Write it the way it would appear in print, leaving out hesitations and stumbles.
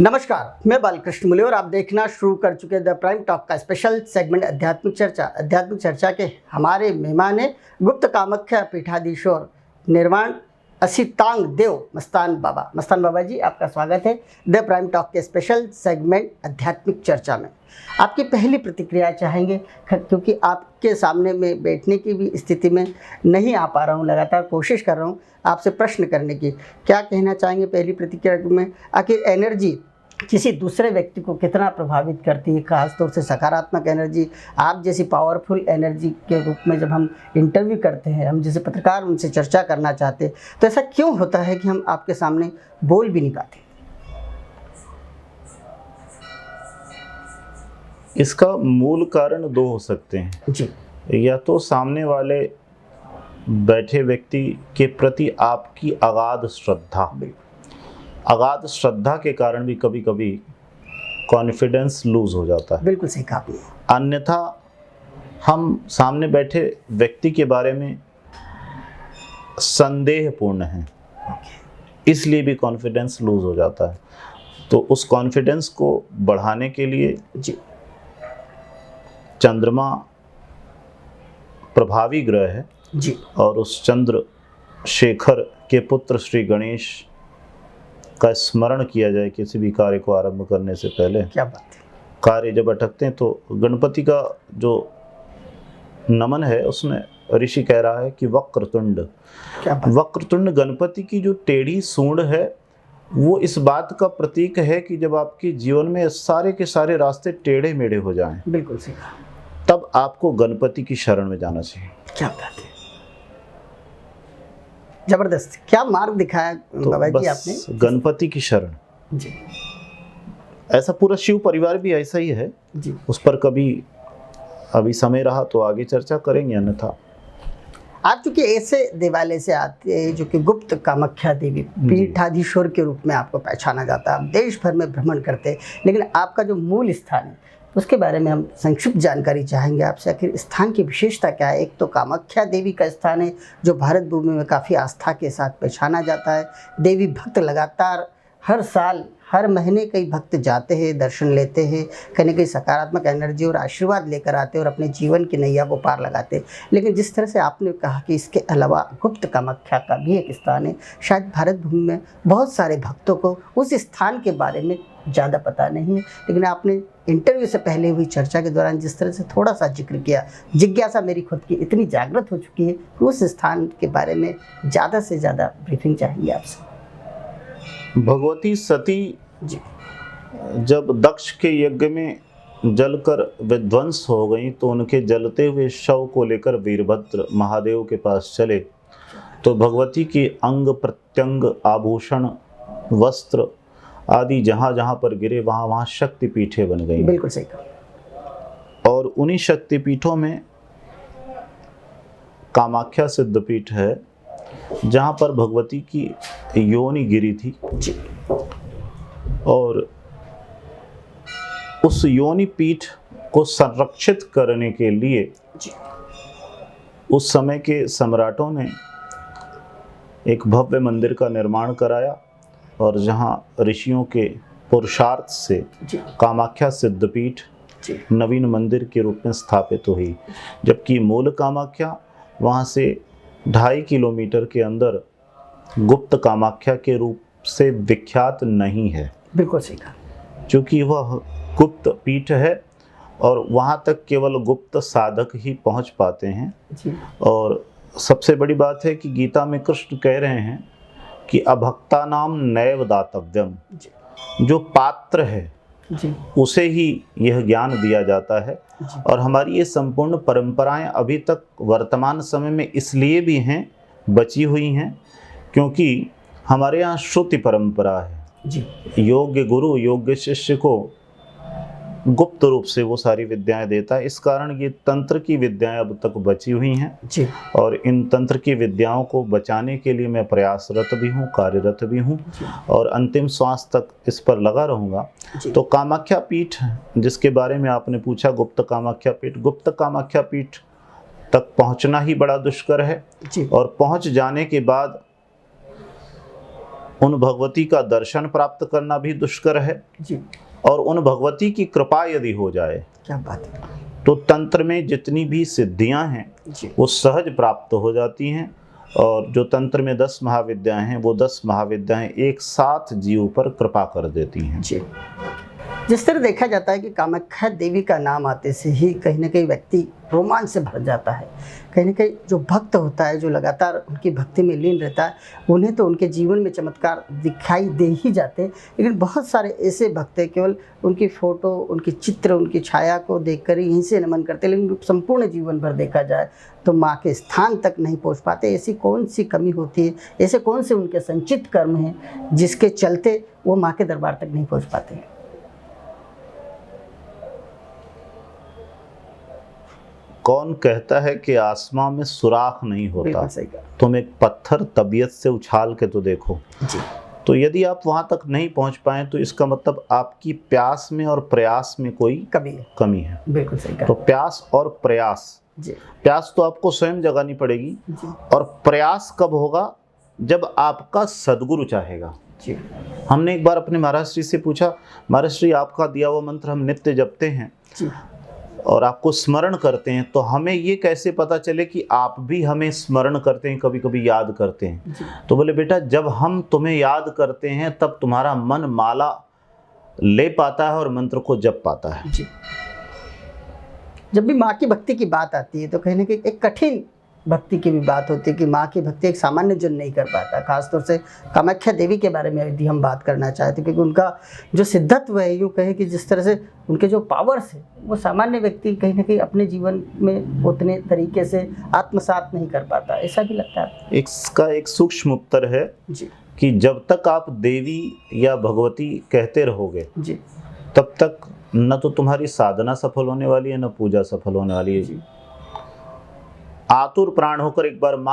नमस्कार, मैं बालकृष्ण मुले और आप देखना शुरू कर चुके द प्राइम टॉक का स्पेशल सेगमेंट आध्यात्मिक चर्चा। आध्यात्मिक चर्चा के हमारे मेहमान हैं गुप्त कामाख्या पीठाधीश्वर निर्वाण असितांग देव मस्तान बाबा। मस्तान बाबा जी, आपका स्वागत है द प्राइम टॉक के स्पेशल सेगमेंट आध्यात्मिक चर्चा में। आपकी पहली प्रतिक्रिया चाहेंगे, क्योंकि आपके सामने में बैठने की भी स्थिति में नहीं आ पा रहा हूँ, लगातार कोशिश कर रहा हूँ आपसे प्रश्न करने की। क्या कहना चाहेंगे पहली प्रतिक्रिया में? आखिर एनर्जी किसी दूसरे व्यक्ति को कितना प्रभावित करती है, खासतौर से सकारात्मक एनर्जी, आप जैसी पावरफुल एनर्जी के रूप में जब हम इंटरव्यू करते हैं, हम जैसे पत्रकार उनसे चर्चा करना चाहते हैं, तो ऐसा क्यों होता है कि हम आपके सामने बोल भी नहीं पाते? इसका मूल कारण दो हो सकते हैं जी। या तो सामने वाले बैठे व्यक्ति के प्रति आपकी अगाध श्रद्धा के कारण भी कभी कभी कॉन्फिडेंस लूज हो जाता है। बिल्कुल सही कहा आपने। अन्यथा हम सामने बैठे व्यक्ति के बारे में संदेहपूर्ण हैं, इसलिए भी कॉन्फिडेंस लूज हो जाता है। तो उस कॉन्फिडेंस को बढ़ाने के लिए जी, चंद्रमा प्रभावी ग्रह है जी, और उस चंद्र शेखर के पुत्र श्री गणेश का स्मरण किया जाए किसी भी कार्य को आरंभ करने से पहले। क्या बात है। कार्य जब अटकते हैं तो गणपति का जो नमन है उसमें ऋषि कह रहा है कि वक्रतुंड। क्या बात। वक्रतुंड गणपति की जो टेढ़ी सूंड है वो इस बात का प्रतीक है कि जब आपके जीवन में सारे के सारे रास्ते टेढ़े मेढ़े हो जाएं, बिल्कुल सही कहा, तब आपको गणपति की शरण में जाना चाहिए। क्या बात है, जबरदस्त। क्या मार्ग दिखाया तो बाबा जी बस आपने? गणपति की शरण। जी ऐसा पूरा शिव परिवार भी ऐसा ही है। जी। उस पर कभी अभी समय रहा तो आगे चर्चा करेंगे, अन्यथा आप चूंकि ऐसे देवालय से आते हैं जो कि गुप्त कामाख्या देवी पीठाधीश्वर के रूप में आपको पहचाना जाता है, आप देश भर में भ्रमण करते हैं, लेकिन आपका जो मूल स्थान है उसके बारे में हम संक्षिप्त जानकारी चाहेंगे आपसे। आखिर स्थान की विशेषता क्या है? एक तो कामाख्या देवी का स्थान है जो भारत भूमि में काफ़ी आस्था के साथ पहचाना जाता है। देवी भक्त लगातार हर साल हर महीने कई भक्त जाते हैं, दर्शन लेते हैं, कहीं ना कहीं सकारात्मक एनर्जी और आशीर्वाद लेकर आते हैं और अपने जीवन की नैया को पार लगाते हैं। लेकिन जिस तरह से आपने कहा कि इसके अलावा गुप्त कामाख्या का भी एक स्थान है, शायद भारत भूमि में बहुत सारे भक्तों को उस स्थान के बारे में ज़्यादा पता नहीं है, लेकिन आपने इंटरव्यू से पहले हुई चर्चा के दौरान जिस तरह से थोड़ा सा जिक्र किया, जिज्ञासा मेरी खुद की इतनी जागृत हो चुकी है कि उस स्थान के बारे में ज़्यादा से ज़्यादा ब्रीफिंग चाहिए आपसे। भगवती सती जी जब दक्ष के यज्ञ में जलकर विध्वंस हो गई तो उनके जलते हुए शव को लेकर वीरभद्र महादेव के पास चले, तो भगवती के अंग प्रत्यंग आभूषण वस्त्र आदि जहाँ जहाँ पर गिरे वहाँ वहाँ शक्तिपीठें बन गई। बिल्कुल सही कहा। और उन्हीं शक्तिपीठों में कामाख्या सिद्धपीठ है जहाँ पर भगवती की योनि गिरी थी जी। और उस योनि पीठ को संरक्षित करने के लिए जी। उस समय के सम्राटों ने एक भव्य मंदिर का निर्माण कराया और जहाँ ऋषियों के पुरुषार्थ से जी। कामाख्या सिद्धपीठ जी। नवीन मंदिर के रूप में स्थापित हुई, जबकि मूल कामाख्या वहाँ से 2.5 किलोमीटर के अंदर गुप्त कामाख्या के रूप से विख्यात नहीं है। बिल्कुल सही कहा। क्योंकि वह गुप्त पीठ है और वहाँ तक केवल गुप्त साधक ही पहुँच पाते हैं जी। और सबसे बड़ी बात है कि गीता में कृष्ण कह रहे हैं कि अभक्ता नाम नैव दातव्यम, जो पात्र है जी। उसे ही यह ज्ञान दिया जाता है। और हमारी ये संपूर्ण परंपराएं अभी तक वर्तमान समय में इसलिए भी हैं, बची हुई हैं, क्योंकि हमारे यहाँ श्रुति परंपरा है जी। योग्य गुरु योग्य शिष्य को गुप्त रूप से वो सारी विद्याएं देता है। इस कारण ये तंत्र की विद्याएं अब तक बची हुई हैं जी। और इन तंत्र की विद्याओं को बचाने के लिए मैं प्रयासरत भी हूँ, कार्यरत भी हूँ और अंतिम श्वास तक इस पर लगा रहूँगा। तो कामाख्या पीठ जिसके बारे में आपने पूछा, गुप्त कामाख्या पीठ तक पहुँचना ही बड़ा दुष्कर है और पहुँच जाने के बाद उन भगवती का दर्शन प्राप्त करना भी दुष्कर है। जी, और उन भगवती की कृपा यदि हो जाए क्या बात है। तो तंत्र में जितनी भी सिद्धियां हैं जी, वो सहज प्राप्त हो जाती हैं। और जो तंत्र में 10 महाविद्याएं हैं वो 10 महाविद्याएं एक साथ जीव पर कृपा कर देती हैं। जी। जिस तरह देखा जाता है कि कामाख्या देवी का नाम आते से ही कहीं ना कहीं व्यक्ति रोमांच से भर जाता है। कहीं ना कहीं जो भक्त होता है, जो लगातार उनकी भक्ति में लीन रहता है, उन्हें तो उनके जीवन में चमत्कार दिखाई दे ही जाते हैं। लेकिन बहुत सारे ऐसे भक्त हैं केवल उनकी फ़ोटो, उनकी चित्र, उनकी छाया को देखकर ही यहीं से नमन करते, लेकिन संपूर्ण जीवन भर देखा जाए तो माँ के स्थान तक नहीं पहुँच पाते। ऐसी कौन सी कमी होती है, ऐसे कौन से उनके संचित कर्म हैं जिसके चलते वो माँ के दरबार तक नहीं पहुँच पाते? कौन कहता है कि आसमां में सुराख नहीं होता? बिल्कुल सही कहा। तुम एक पत्थर तबीयत से उछाल के तो देखो। जी, तो यदि आप वहां तक नहीं पहुंच पाए तो इसका मतलब आपकी प्यास में और प्रयास में कोई कमी है। बिल्कुल सही कहा। तो प्यास और प्रयास, जी, प्यास तो आपको स्वयं जगानी पड़ेगी। जी, और प्रयास कब होगा? जब आपका सद्गुरु चाहेगा। जी, हमने एक बार अपने महाराज श्री से पूछा, महाराज श्री आपका दिया हुआ मंत्र हम नित्य जपते हैं जी, और आपको स्मरण करते हैं, तो हमें ये कैसे पता चले कि आप भी हमें स्मरण करते हैं, कभी कभी याद करते हैं? जी, तो बोले बेटा, जब हम तुम्हें याद करते हैं तब तुम्हारा मन माला ले पाता है और मंत्र को जप पाता है। जी। जब भी माँ की भक्ति की बात आती है तो कहीं ना कहीं एक कठिन भक्ति की भी बात होती है कि माँ की भक्ति एक सामान्य जन नहीं कर पाता। खासतौर से कामाख्या देवी के बारे में यदि हम बात करना चाहते हैं, क्योंकि उनका जो सिद्धत्व है, यूँ कहे कि जिस तरह से उनके जो पावर्स है वो सामान्य व्यक्ति कहीं ना कहीं अपने जीवन में उतने तरीके से आत्मसात नहीं कर पाता। ऐसा भी लगता है? इसका एक सूक्ष्म उत्तर है जी, कि जब तक आप देवी या भगवती कहते रहोगे जी, तब तक न तो तुम्हारी साधना सफल होने वाली है, न पूजा सफल होने वाली है। जी। आतुर प्राण होकर एक बार माँ